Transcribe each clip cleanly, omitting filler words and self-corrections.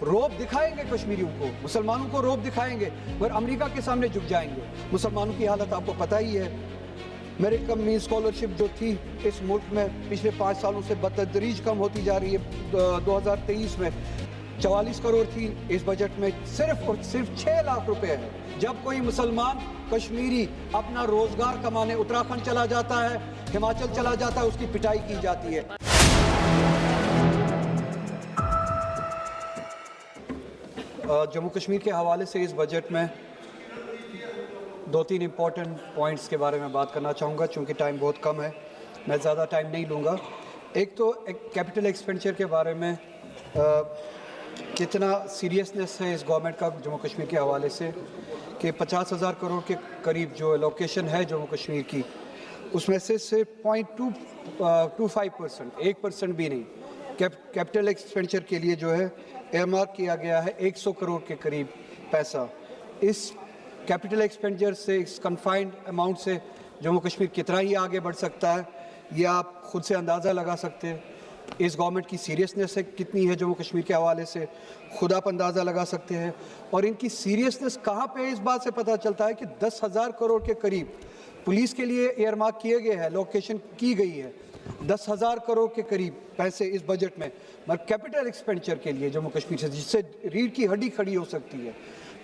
रोब दिखाएंगे कश्मीरियों को, मुसलमानों को रोब दिखाएंगे, मगर अमेरिका के सामने झुक जाएंगे। मुसलमानों की हालत आपको पता ही है। मेरिट कम मीन स्कॉलरशिप जो थी इस मुल्क में पिछले 5 सालों से बतदरीज कम होती जा रही है। 2023 में 44 करोड़ थी, इस बजट में सिर्फ और सिर्फ 6 लाख रुपए है। जब कोई मुसलमान कश्मीरी अपना रोजगार कमाने उत्तराखंड चला जाता है, हिमाचल चला जाता है, उसकी पिटाई की जाती है। जम्मू कश्मीर के हवाले से इस बजट में 2-3 इम्पॉर्टेंट पॉइंट्स के बारे में बात करना चाहूँगा, चूँकि टाइम बहुत कम है, मैं ज़्यादा टाइम नहीं लूँगा। एक तो कैपिटल एक्सपेंडिचर के बारे में कितना सीरियसनेस है इस गवर्नमेंट का जम्मू कश्मीर के हवाले से कि 50,000 करोड़ के करीब जो एलोकेशन है जम्मू कश्मीर की, उसमें से सिर्फ 0.25%, 1% भी नहीं, कैपिटल एक्सपेंडिचर के लिए जो है एयरमार्क किया गया है 100 करोड़ के करीब पैसा। इस कैपिटल एक्सपेंडिचर से, इस कन्फाइंड अमाउंट से जम्मू कश्मीर कितना ही आगे बढ़ सकता है, ये आप खुद से अंदाज़ा लगा सकते हैं। इस गवर्नमेंट की सीरियसनेस है कितनी है जम्मू कश्मीर के हवाले से, खुद आप अंदाज़ा लगा सकते हैं। और इनकी सीरियसनेस कहाँ पे है, इस बात से पता चलता है कि 10,000 करोड़ के करीब पुलिस के लिए एयरमार्क किए गए हैं, लोकेशन की गई है 10,000 करोड़ के करीब पैसे इस बजट में, मगर कैपिटल एक्सपेंडिचर के लिए जम्मू कश्मीर से, जिससे रीढ़ की हड्डी खड़ी हो सकती है,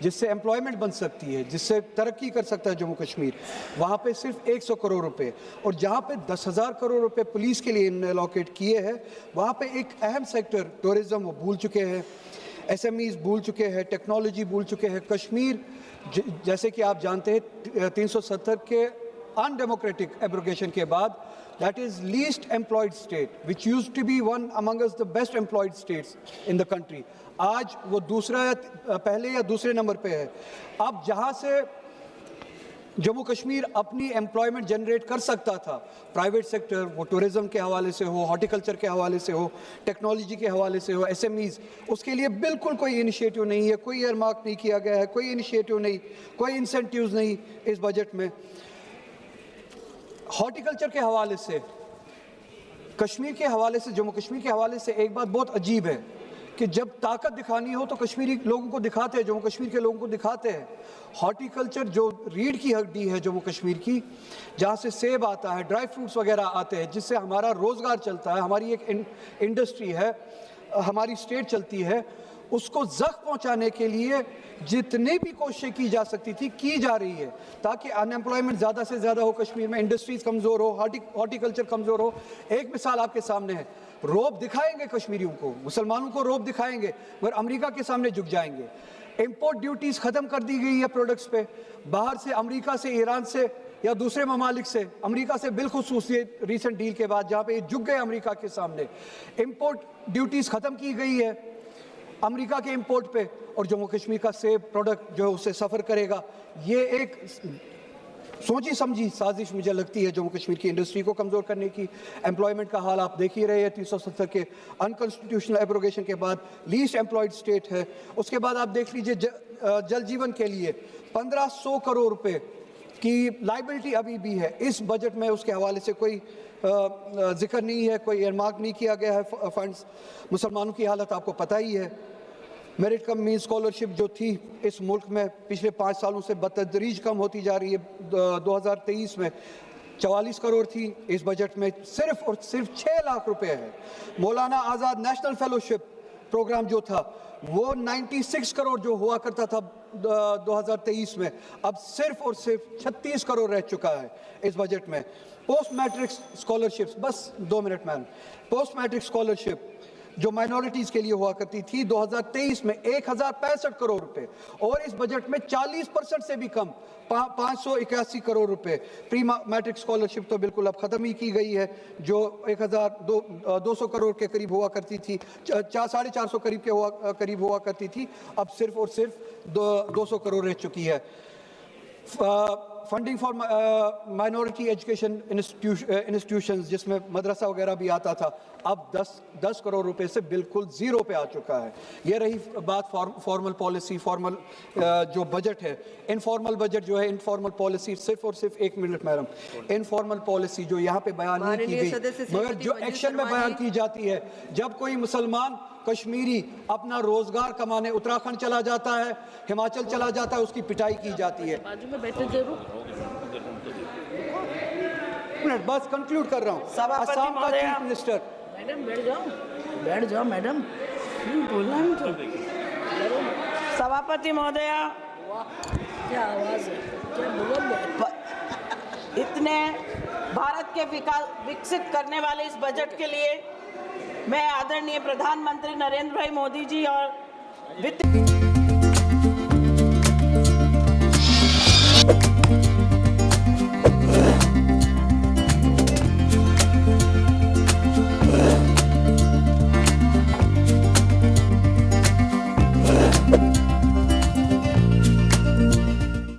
जिससे एम्प्लॉयमेंट बन सकती है, जिससे तरक्की कर सकता है जम्मू कश्मीर, वहाँ पे सिर्फ 100 करोड़ रुपए। और जहाँ पे 10,000 करोड़ रुपए पुलिस के लिए इन्होंने एलोकेट किए हैं, वहाँ पे एक अहम सेक्टर टूरिज्म वो भूल चुके हैं, SMEs भूल चुके हैं, टेक्नोलॉजी भूल चुके हैं। कश्मीर जैसे कि आप जानते हैं 370 के अनडेमोक्रेटिक एब्रोगेशन के बाद that is least employed state which used to be one among us the best employed states in the country, आज वो दूसरा पहले या दूसरे नंबर पे है। अब जहाँ से जम्मू कश्मीर अपनी एम्प्लॉयमेंट जनरेट कर सकता था, प्राइवेट सेक्टर, वो टूरिज्म के हवाले से हो, हॉर्टिकल्चर के हवाले से हो, टेक्नोलॉजी के हवाले से हो, SMEs, उसके लिए बिल्कुल कोई इनिशिएटिव नहीं है, कोई एयरमार्क नहीं किया गया है, कोई इनिशिएटिव नहीं, कोई इंसेंटिव्स नहीं इस बजट में। हॉर्टिकल्चर के हवाले से, कश्मीर के हवाले से, जम्मू कश्मीर के हवाले से एक बात बहुत अजीब है कि जब ताकत दिखानी हो तो कश्मीरी लोगों को दिखाते हैं, जम्मू कश्मीर के लोगों को दिखाते हैं। हॉर्टिकल्चर जो रीढ़ की हड्डी है जम्मू कश्मीर की, जहाँ से सेब आता है, ड्राई फ्रूट्स वगैरह आते हैं, जिससे हमारा रोज़गार चलता है, हमारी एक इंडस्ट्री है, हमारी स्टेट चलती है, उसको जख्म पहुंचाने के लिए जितनी भी कोशिशें की जा सकती थी की जा रही है, ताकि अनएम्प्लॉयमेंट ज़्यादा से ज़्यादा हो कश्मीर में, इंडस्ट्रीज़ कमज़ोर हो, हॉर्टिकल्चर कमज़ोर हो। एक मिसाल आपके सामने है, रोब दिखाएंगे कश्मीरियों को, मुसलमानों को रोब दिखाएंगे, मगर अमेरिका के सामने झुक जाएंगे। इम्पोर्ट ड्यूटीज़ ख़त्म कर दी गई है प्रोडक्ट्स पे, बाहर से, अमेरिका से, ईरान से या दूसरे ममालिक से, अमेरिका से बिलखुसूस ये रिसेंट डील के बाद जहाँ पे झुक गए अमेरिका के सामने। इम्पोर्ट ड्यूटीज़ ख़त्म की गई है अमेरिका के इंपोर्ट पे, और जम्मू कश्मीर का सेब प्रोडक्ट जो है उससे सफ़र करेगा। ये एक सोची समझी साजिश मुझे लगती है जम्मू कश्मीर की इंडस्ट्री को कमज़ोर करने की। एम्प्लॉयमेंट का हाल आप देख ही रहे हैं, 370 के अनकॉन्स्टिट्यूशनल एब्रोगेशन के बाद लीस्ट एम्प्लॉयड स्टेट है। उसके बाद आप देख लीजिए जल जीवन के लिए 1500 करोड़ रुपए की लाइबिलिटी अभी भी है इस बजट में, उसके हवाले से कोई जिक्र नहीं है, कोई एयरमार्क नहीं किया गया है फंड्स। मुसलमानों की हालत आपको पता ही है। मेरिट कम मीन स्कॉलरशिप जो थी इस मुल्क में पिछले 5 सालों से बतदरीज कम होती जा रही है। 2023 में 44 करोड़ थी, इस बजट में सिर्फ और सिर्फ 6 लाख रुपए है। मौलाना आज़ाद नेशनल फेलोशिप प्रोग्राम जो था वो 96 करोड़ जो हुआ करता था 2023 में, अब सिर्फ और सिर्फ 36 करोड़ रह चुका है इस बजट में। पोस्ट मैट्रिक स्कॉलरशिप्स, बस 2 minute ma'am, post matric scholarship जो माइनॉरिटीज़ के लिए हुआ करती थी 2023 में 1065 करोड़ रुपए, और इस बजट में 40% से भी कम 581 करोड़ रुपए। प्री मैट्रिक स्कॉलरशिप तो बिल्कुल अब ख़त्म ही की गई है, जो 1200 करोड़ के करीब हुआ करती थी, 450 करीब हुआ करती थी, अब सिर्फ और सिर्फ 200 करोड़ रह चुकी है। Funding for minority education institutions, जिसमें मदरसा वगैरह भी आता था, अब 10 करोड़ रुपए से बिल्कुल ज़ीरो पे आ चुका है। ये रही बात फॉर्मल पॉलिसी, फॉर्मल जो बजट है। इनफॉर्मल बजट जो है, इनफॉर्मल पॉलिसी, सिर्फ और सिर्फ 1 मिनट मैडम, इनफॉर्मल पॉलिसी जो यहाँ पे बयान नहीं की गई, मगर जो एक्शन में बयान की जाती है, जब कोई मुसलमान कश्मीरी अपना रोजगार कमाने उत्तराखंड चला जाता है, हिमाचल चला जाता है, उसकी पिटाई की जाती है। बाजू में बैठे जरूर। मिनट बस कंक्लूड कर रहा हूँ। सभापति असम का महोदय, चीफ मिनिस्टर, मैडम बैठ जाओ मैडम, बोलना है तो। सभापति महोदया, क्या आवाज है, क्या बोल इतने भारत के विकसित करने वाले इस बजट के लिए मैं आदरणीय प्रधानमंत्री नरेंद्र भाई मोदी जी और वित्त